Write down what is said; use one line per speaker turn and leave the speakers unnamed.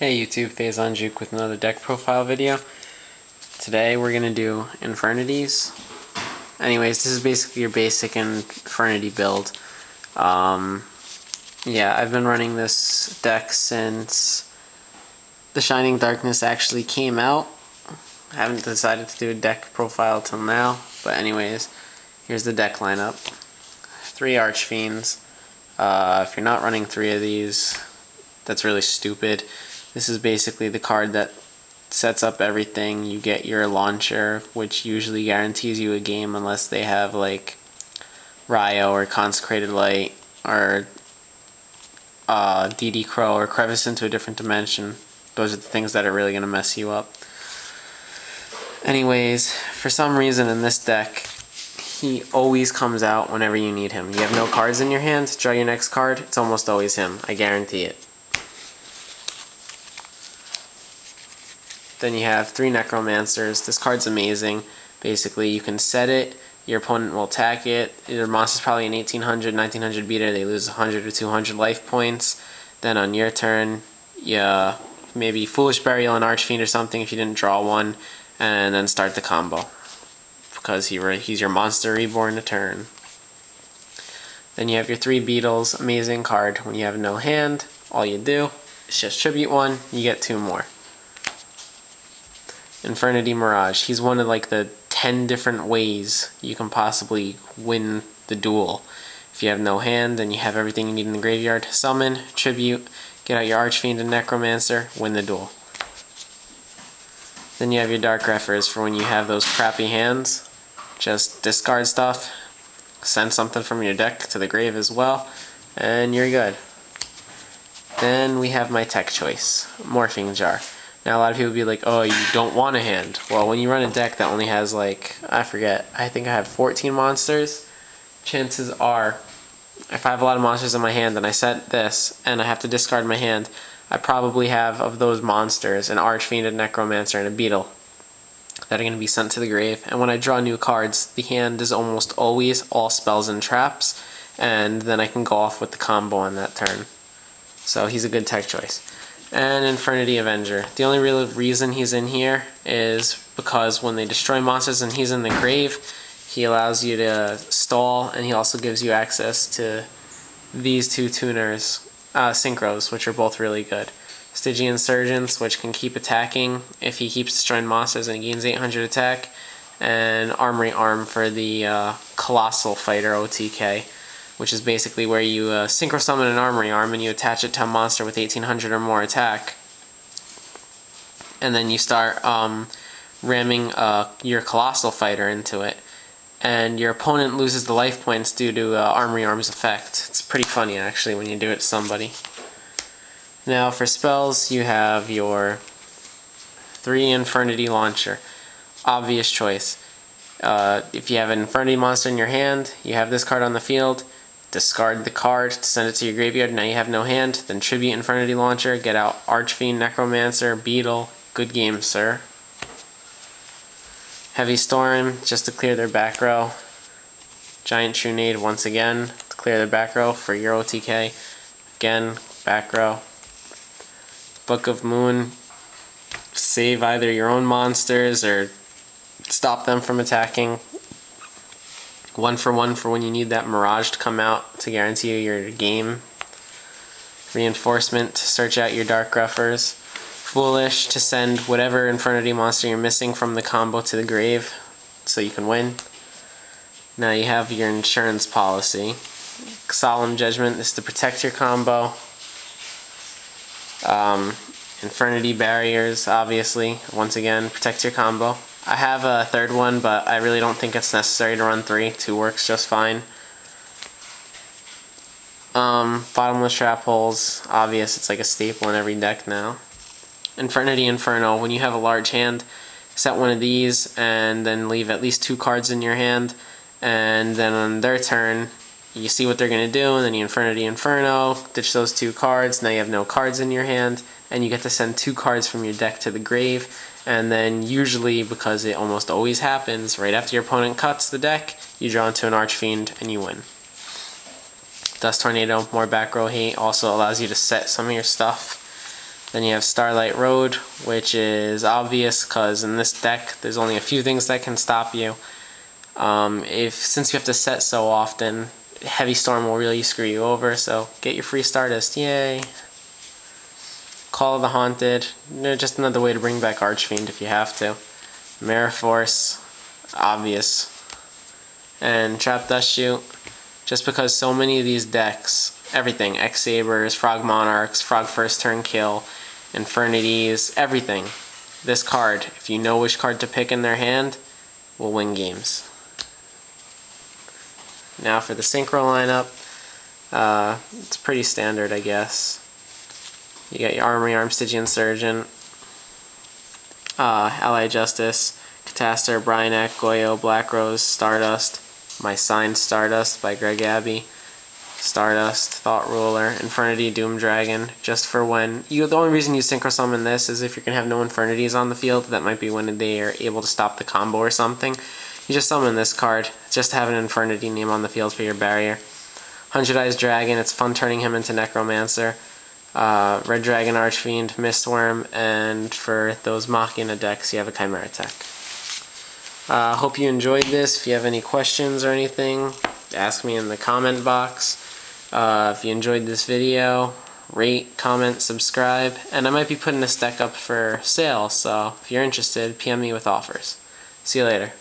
Hey YouTube, Phazon Juke with another deck profile video. Today we're going to do Infernities. Anyways, this is basically your basic Infernity build. Yeah, I've been running this deck since the Shining Darkness actually came out. I haven't decided to do a deck profile till now, but anyways, here's the deck lineup. 3 Archfiends. If you're not running 3 of these, that's really stupid. This is basically the card that sets up everything. You get your launcher, which usually guarantees you a game unless they have like Ryo or Consecrated Light or DD Crow or Crevice into a different dimension. Those are the things that are really going to mess you up. Anyways, for some reason in this deck, he always comes out whenever you need him. You have no cards in your hand, draw your next card, it's almost always him. I guarantee it. Then you have 3 Necromancers. This card's amazing. Basically, you can set it, your opponent will attack it. Your monster's probably an 1800, 1900 beater, they lose 100 or 200 life points. Then on your turn, you maybe Foolish Burial an Archfiend or something if you didn't draw one, and then start the combo. Because he's your monster reborn a turn. Then you have your 3 Beetles. Amazing card. When you have no hand, all you do is just tribute 1, you get 2 more. Infernity Mirage. He's one of like the 10 different ways you can possibly win the duel. If you have no hand and you have everything you need in the graveyard, summon, tribute, get out your Archfiend and Necromancer, win the duel. Then you have your Dark Reffers for when you have those crappy hands. Just discard stuff, send something from your deck to the grave as well, and you're good. Then we have my tech choice, Morphing Jar. Now a lot of people will be like, oh, you don't want a hand. Well, when you run a deck that only has like, I forget, I think I have 14 monsters, chances are, if I have a lot of monsters in my hand and I set this and I have to discard my hand, I probably have of those monsters an Archfiend, a Necromancer, and a Beetle that are going to be sent to the grave. And when I draw new cards, the hand is almost always all spells and traps, and then I can go off with the combo on that turn. So he's a good tech choice. And Infernity Avenger. The only real reason he's in here is because when they destroy monsters and he's in the grave, he allows you to stall, and he also gives you access to these 2 tuners, synchros, which are both really good. Stygian Surgeons, which can keep attacking if he keeps destroying monsters and he gains 800 attack, and Armory Arm for the Colossal Fighter OTK, which is basically where you synchro summon an Armory Arm and you attach it to a monster with 1800 or more attack, and then you start ramming your Colossal Fighter into it, and your opponent loses the life points due to Armory Arm's effect. It's pretty funny actually when you do it to somebody. Now for spells, you have your 3 Infernity Launcher. Obvious choice. If you have an Infernity monster in your hand, you have this card on the field, discard the card to send it to your graveyard, now you have no hand, then tribute Infernity Launcher, get out Archfiend, Necromancer, Beetle, good game sir. Heavy Storm, just to clear their back row. Giant Trunade once again, to clear their back row for your OTK. Again, back row. Book of Moon, save either your own monsters or stop them from attacking. 1 for when you need that Mirage to come out to guarantee you your game. Reinforcement to search out your Dark Ruffers. Foolish to send whatever Infernity monster you're missing from the combo to the grave so you can win. Now you have your insurance policy. Solemn Judgment is to protect your combo. Infernity Barriers, obviously, once again, protect your combo. I have a 3rd one, but I really don't think it's necessary to run 3. 2 works just fine. Bottomless Trap Holes, obvious, it's like a staple in every deck now. Infernity Inferno, when you have a large hand, set one of these and then leave at least 2 cards in your hand, and then on their turn, you see what they're going to do, and then you Infernity Inferno, ditch those 2 cards, now you have no cards in your hand, and you get to send 2 cards from your deck to the grave, and then usually, because it almost always happens, right after your opponent cuts the deck, you draw into an Archfiend and you win. Dust Tornado, more back row hate, also allows you to set some of your stuff. Then you have Starlight Road, which is obvious because in this deck there's only a few things that can stop you. Since you have to set so often, Heavy Storm will really screw you over, so get your free Stardust, yay! Call of the Haunted, just another way to bring back Archfiend if you have to. Mirror Force, obvious. And Trap Dust Shoot, just because so many of these decks, everything, X-Sabers, Frog Monarchs, Frog First Turn Kill, Infernities, everything. This card, if you know which card to pick in their hand, will win games. Now for the Synchro lineup, it's pretty standard, I guess. You got your Armory Arm Stygian Surgeon, Ally Justice, Catastor, Bryanek, Goyo, Black Rose, Stardust, My Signed Stardust by Greg Abbey, Stardust, Thought Ruler, Infernity, Doom Dragon, just for when the only reason you synchro summon this is if you're gonna have no Infernities on the field. That might be when they are able to stop the combo or something. You just summon this card just to have an Infernity name on the field for your barrier. 100 Eyes Dragon, it's fun turning him into Necromancer. Red Dragon Archfiend, Mistworm, and for those Machina decks you have a Chimera Tech. Hope you enjoyed this. If you have any questions or anything, ask me in the comment box. If you enjoyed this video, rate, comment, subscribe, and I might be putting this deck up for sale, so if you're interested, PM me with offers. See you later.